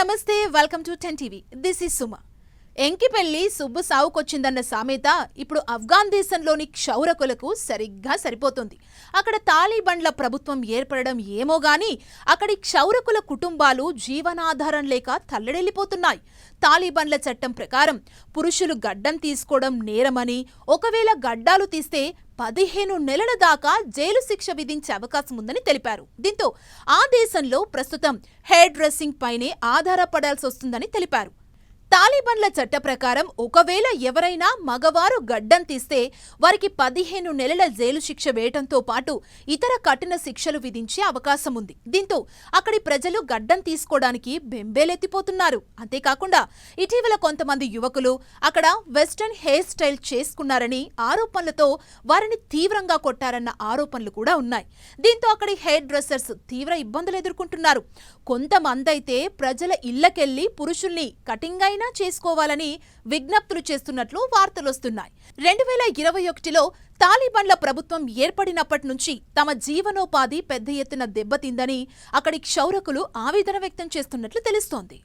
నమస్తే, welcome to 10 TV. This is Suma. ఎంకిపెళ్లి సుబ్బు సావుకొచ్చిందన్న సామెత ఇప్పుడు ఆఫ్ఘాన్ దేశంలోని క్షౌరకులకు సరిగ్గా సరిపోతుంది. అక్కడ తాలిబన్ల ప్రభుత్వం ఏర్పడడం ఏమో గాని అక్కడి క్షౌరకుల కుటుంబాలు జీవనాధారం లేక తల్లడిల్లిపోతున్నాయి. తాలిబన్ల చట్టం ప్రకారం పురుషులు గడ్డం తీసుకోవడం నేరమని, ఒకవేళ గడ్డాలు తీస్తే 15 నెలల దాకా జైలు శిక్ష విధించే అవకాశం ఉందని తెలిపారు. దీంతో ఆ దేశంలో ప్రస్తుతం హెయిర్ డ్రెస్సింగ్ పైనే ఆధారపడాల్సి వస్తుందని తెలిపారు. తాలిబన్ల చట్ట ప్రకారం ఒకవేళ ఎవరైనా మగవారు గడ్డం తీస్తే వారికి 15 నెలల జైలు శిక్ష వేయటంతో పాటు ఇతర కఠిన శిక్షలు విధించే అవకాశం ఉంది. దీంతో అక్కడి ప్రజలు గడ్డం తీసుకోవడానికి బెంబేలెత్తిపోతున్నారు. అంతేకాకుండా ఇటీవల కొంతమంది యువకులు అక్కడ వెస్టర్న్ హెయిర్ స్టైల్ చేసుకున్నారని ఆరోపణలతో వారిని తీవ్రంగా కొట్టారన్న ఆరోపణలు కూడా ఉన్నాయి. దీంతో అక్కడి హెయిర్ డ్రెస్సర్స్ తీవ్ర ఇబ్బందులు ఎదుర్కొంటున్నారు. కొంతమందైతే ప్రజల ఇళ్లకెళ్లి పురుషుల్ని కటింగ్ చేసుకోవాలని విజ్ఞప్తులు చేస్తున్నట్లు వార్తలొస్తున్నాయి. 2021లో తాలిబన్ల ప్రభుత్వం ఏర్పడినప్పటి నుంచి తమ జీవనోపాధి పెద్ద ఎత్తున దెబ్బతిందని అక్కడి క్షౌరకులు ఆవేదన వ్యక్తం చేస్తున్నట్లు తెలుస్తోంది.